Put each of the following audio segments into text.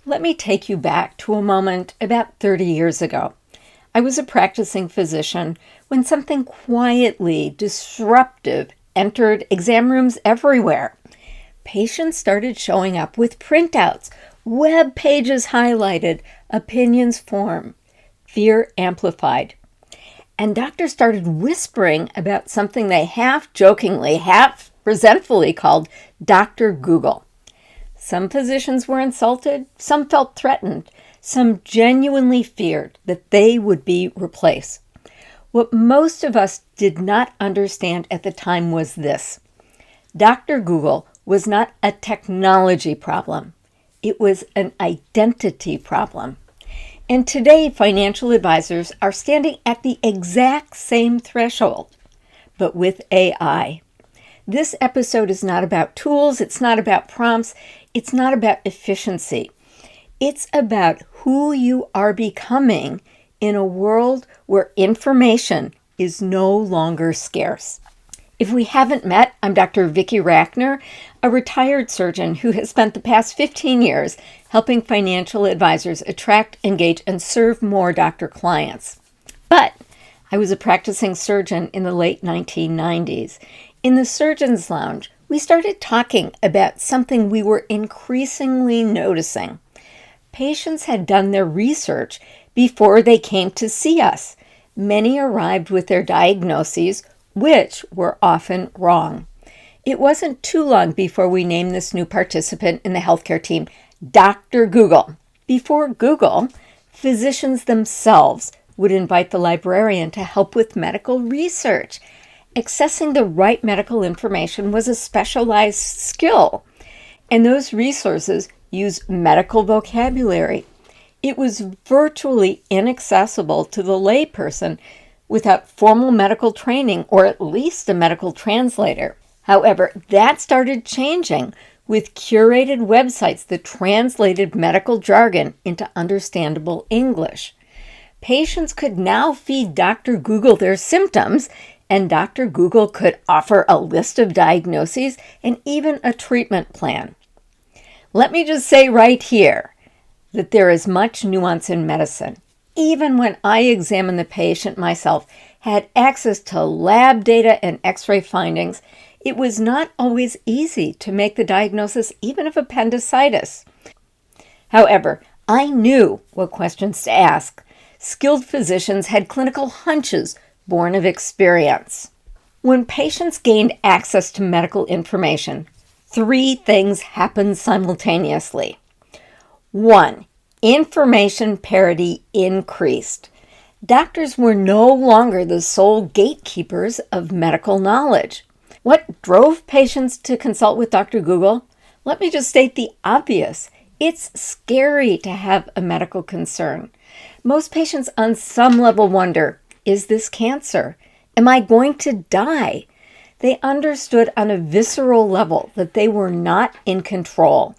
Let me take you back to a moment about 30 years ago. I was a practicing physician when something quietly disruptive entered exam rooms everywhere. Patients started showing up with printouts, web pages highlighted, opinions formed, fear amplified. And doctors started whispering about something they half jokingly, half resentfully called Dr. Google. Some physicians were insulted, some felt threatened, some genuinely feared that they would be replaced. What most of us did not understand at the time was this: Dr. Google was not a technology problem. It was an identity problem. And today, financial advisors are standing at the exact same threshold, but with AI. This episode is not about tools, it's not about prompts, it's not about efficiency. It's about who you are becoming in a world where information is no longer scarce. If we haven't met, I'm Dr. Vicki Rackner, a retired surgeon who has spent the past 15 years helping financial advisors attract, engage, and serve more doctor clients. But I was a practicing surgeon in the late 1990s. In the Surgeon's Lounge, we started talking about something we were increasingly noticing. Patients had done their research before they came to see us. Many arrived with their diagnoses, which were often wrong. It wasn't too long before we named this new participant in the healthcare team Dr. Google. Before Google, physicians themselves would invite the librarian to help with medical research. Accessing the right medical information was a specialized skill, and those resources use medical vocabulary. It was virtually inaccessible to the layperson without formal medical training or at least a medical translator. However, that started changing with curated websites that translated medical jargon into understandable English. Patients could now feed Dr. Google their symptoms, and Dr. Google could offer a list of diagnoses and even a treatment plan. Let me just say right here that there is much nuance in medicine. Even when I examined the patient myself, had access to lab data and x-ray findings, it was not always easy to make the diagnosis even of appendicitis. However, I knew what questions to ask. Skilled physicians had clinical hunches born of experience. When patients gained access to medical information, 3 things happened simultaneously. 1. Information parity increased. Doctors were no longer the sole gatekeepers of medical knowledge. What drove patients to consult with Dr. Google? Let me just state the obvious. It's scary to have a medical concern. Most patients on some level wonder, is this cancer? Am I going to die? They understood on a visceral level that they were not in control.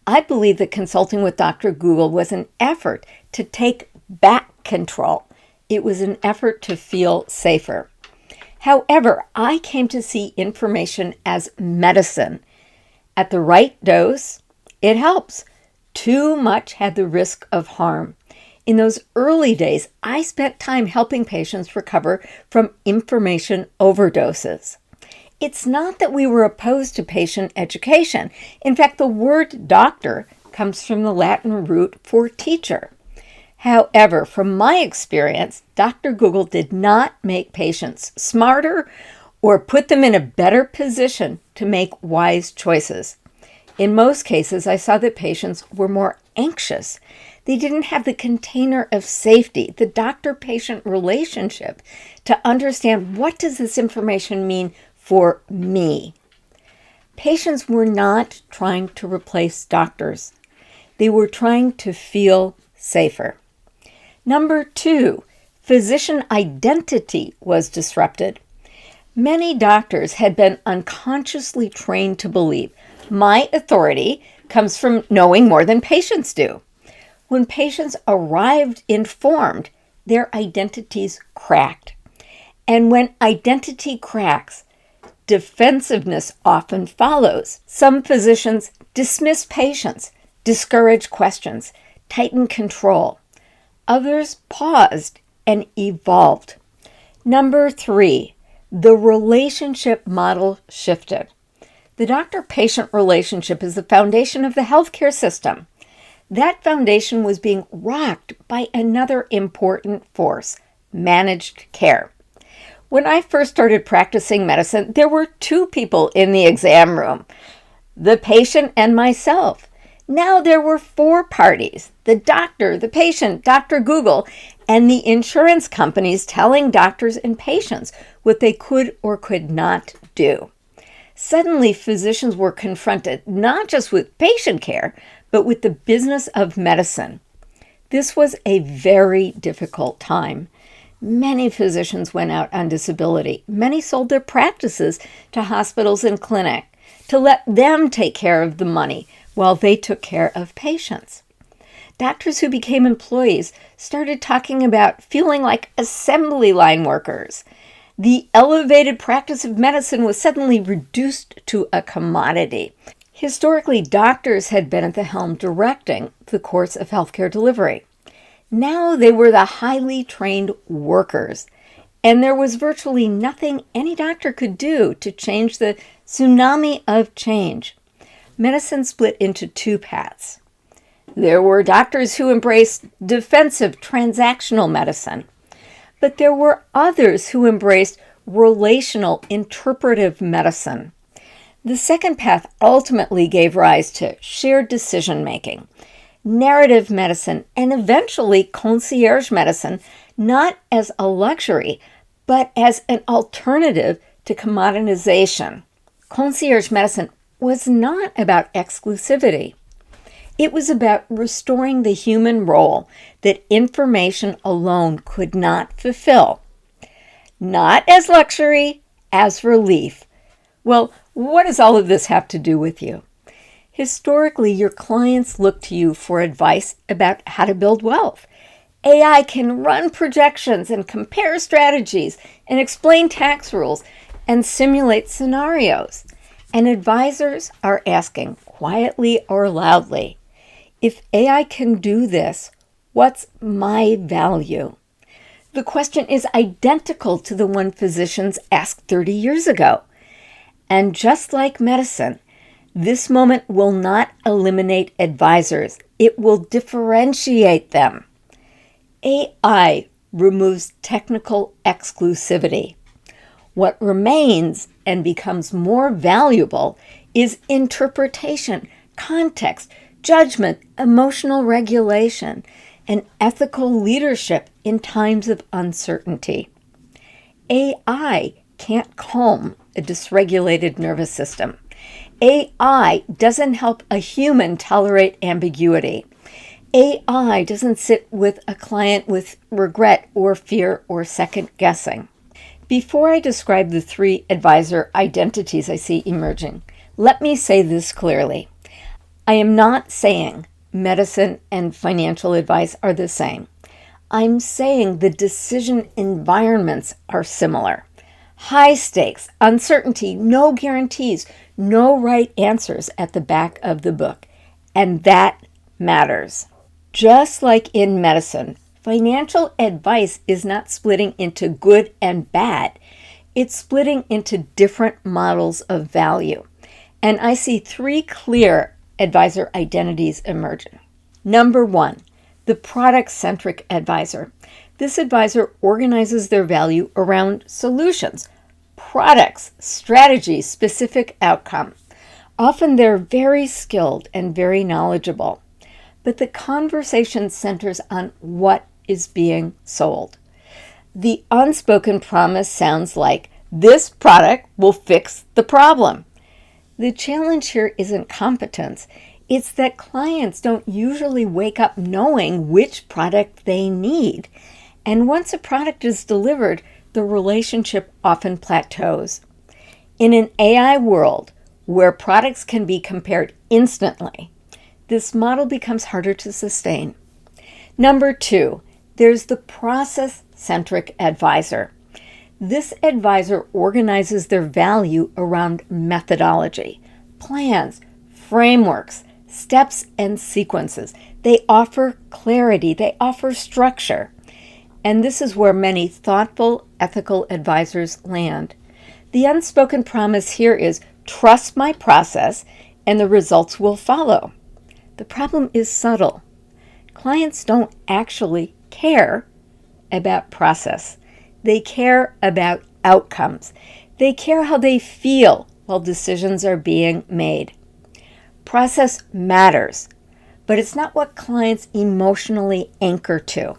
I believe that consulting with Dr. Google was an effort to take back control. It was an effort to feel safer. However, I came to see information as medicine. At the right dose, it helps. Too much had the risk of harm. In those early days, I spent time helping patients recover from information overdoses. It's not that we were opposed to patient education. In fact, the word doctor comes from the Latin root for teacher. However, from my experience, Dr. Google did not make patients smarter or put them in a better position to make wise choices. In most cases, I saw that patients were more anxious. They didn't have the container of safety, the doctor-patient relationship, to understand what does this information mean for me. Patients were not trying to replace doctors. They were trying to feel safer. Number 2, physician identity was disrupted. Many doctors had been unconsciously trained to believe my authority comes from knowing more than patients do. When patients arrived informed, their identities cracked. And when identity cracks, defensiveness often follows. Some physicians dismiss patients, discouraged questions, tightened control. Others paused and evolved. Number 3, the relationship model shifted. The doctor-patient relationship is the foundation of the healthcare system. That foundation was being rocked by another important force, managed care. When I first started practicing medicine, there were 2 people in the exam room, the patient and myself. Now there were 4 parties, the doctor, the patient, Dr. Google, and the insurance companies telling doctors and patients what they could or could not do. Suddenly, physicians were confronted not just with patient care, but with the business of medicine. This was a very difficult time. Many physicians went out on disability. Many sold their practices to hospitals and clinics to let them take care of the money while they took care of patients. Doctors who became employees started talking about feeling like assembly line workers. The elevated practice of medicine was suddenly reduced to a commodity. Historically, doctors had been at the helm directing the course of healthcare delivery. Now they were the highly trained workers, and there was virtually nothing any doctor could do to change the tsunami of change. Medicine split into 2 paths. There were doctors who embraced defensive transactional medicine, but there were others who embraced relational interpretive medicine. The second path ultimately gave rise to shared decision-making, narrative medicine, and eventually concierge medicine, not as a luxury, but as an alternative to commoditization. Concierge medicine was not about exclusivity. It was about restoring the human role that information alone could not fulfill. Not as luxury, as relief. Well, what does all of this have to do with you? Historically, your clients look to you for advice about how to build wealth. AI can run projections and compare strategies and explain tax rules and simulate scenarios. And advisors are asking quietly or loudly, if AI can do this, what's my value? The question is identical to the one physicians asked 30 years ago. And just like medicine, this moment will not eliminate advisors. It will differentiate them. AI removes technical exclusivity. What remains and becomes more valuable is interpretation, context, judgment, emotional regulation, and ethical leadership in times of uncertainty. AI can't calm a dysregulated nervous system. AI doesn't help a human tolerate ambiguity. AI doesn't sit with a client with regret or fear or second guessing. Before I describe the 3 advisor identities I see emerging, let me say this clearly. I am not saying medicine and financial advice are the same. I'm saying the decision environments are similar. High stakes, uncertainty, no guarantees, no right answers at the back of the book. And that matters. Just like in medicine, financial advice is not splitting into good and bad. It's splitting into different models of value. And I see 3 clear advisor identities emerging. Number 1, the product-centric advisor. This advisor organizes their value around solutions, products, strategies, specific outcome. Often they're very skilled and very knowledgeable, but the conversation centers on what is being sold. The unspoken promise sounds like, this product will fix the problem. The challenge here isn't competence. It's that clients don't usually wake up knowing which product they need. And once a product is delivered, the relationship often plateaus. In an AI world where products can be compared instantly, this model becomes harder to sustain. Number 2, there's the process-centric advisor. This advisor organizes their value around methodology, plans, frameworks, steps and sequences. They offer clarity. They offer structure. And this is where many thoughtful, ethical advisors land. The unspoken promise here is trust my process and the results will follow. The problem is subtle. Clients don't actually care about process. They care about outcomes. They care how they feel while decisions are being made. Process matters, but it's not what clients emotionally anchor to.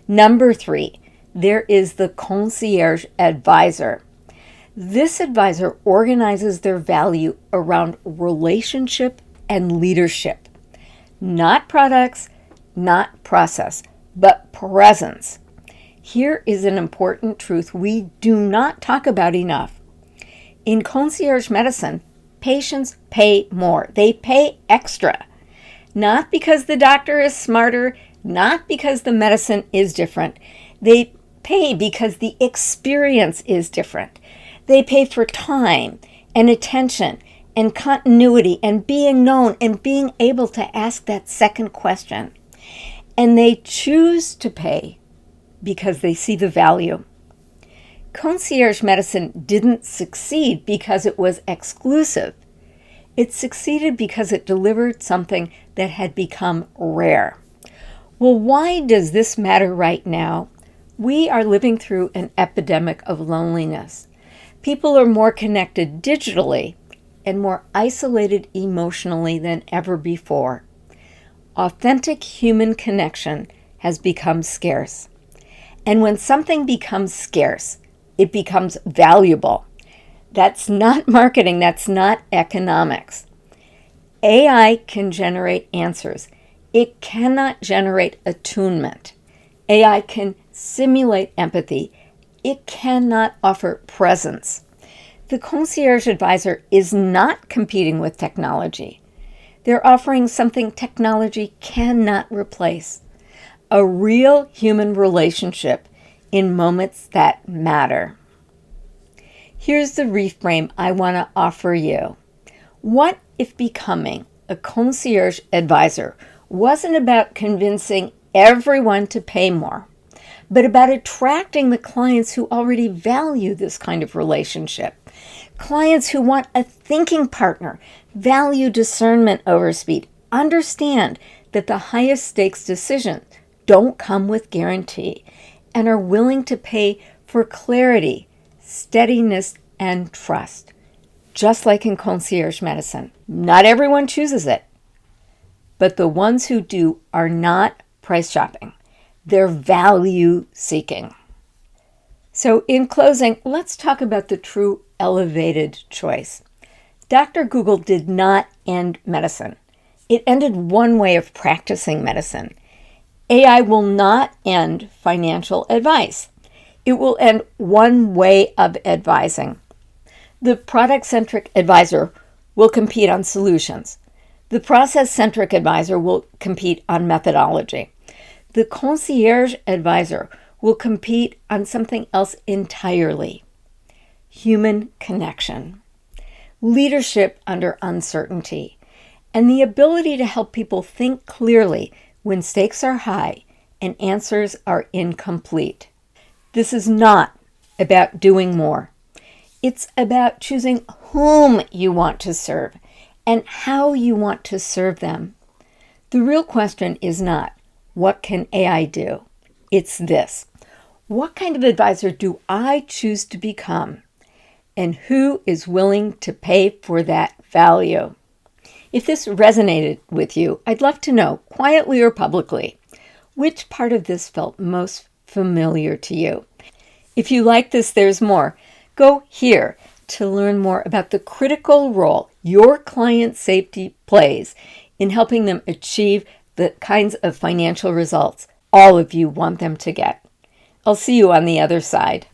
Number 3, there is the Concierge Advisor. This advisor organizes their value around relationship and leadership. Not products, not process, but presence. Here is an important truth we do not talk about enough. In concierge medicine, patients pay more. They pay extra. Not because the doctor is smarter, not because the medicine is different. They pay because the experience is different. They pay for time and attention and continuity and being known and being able to ask that second question. And they choose to pay because they see the value. Concierge medicine didn't succeed because it was exclusive. It succeeded because it delivered something that had become rare. Well, why does this matter right now? We are living through an epidemic of loneliness. People are more connected digitally and more isolated emotionally than ever before. Authentic human connection has become scarce. And when something becomes scarce, it becomes valuable. That's not marketing, that's not economics. AI can generate answers. It cannot generate attunement. AI can simulate empathy. It cannot offer presence. The Concierge Advisor is not competing with technology. They're offering something technology cannot replace. A real human relationship in moments that matter. Here's the reframe I want to offer you. What if becoming a concierge advisor wasn't about convincing everyone to pay more, but about attracting the clients who already value this kind of relationship? Clients who want a thinking partner, value discernment over speed, understand that the highest stakes decisions don't come with guarantee, and are willing to pay for clarity, steadiness, and trust. Just like in concierge medicine. Not everyone chooses it, but the ones who do are not price shopping. They're value seeking. So in closing, let's talk about the true elevated choice. Dr. Google did not end medicine. It ended one way of practicing medicine. AI will not end financial advice. It will end one way of advising. The product-centric advisor will compete on solutions. The process-centric advisor will compete on methodology. The concierge advisor will compete on something else entirely. Human connection, leadership under uncertainty, and the ability to help people think clearly when stakes are high and answers are incomplete. This is not about doing more. It's about choosing whom you want to serve and how you want to serve them. The real question is not, what can AI do? It's this: what kind of advisor do I choose to become? And who is willing to pay for that value? If this resonated with you, I'd love to know, quietly or publicly, which part of this felt most familiar to you. If you like this, there's more. Go here to learn more about the critical role your client safety plays in helping them achieve the kinds of financial results all of you want them to get. I'll see you on the other side.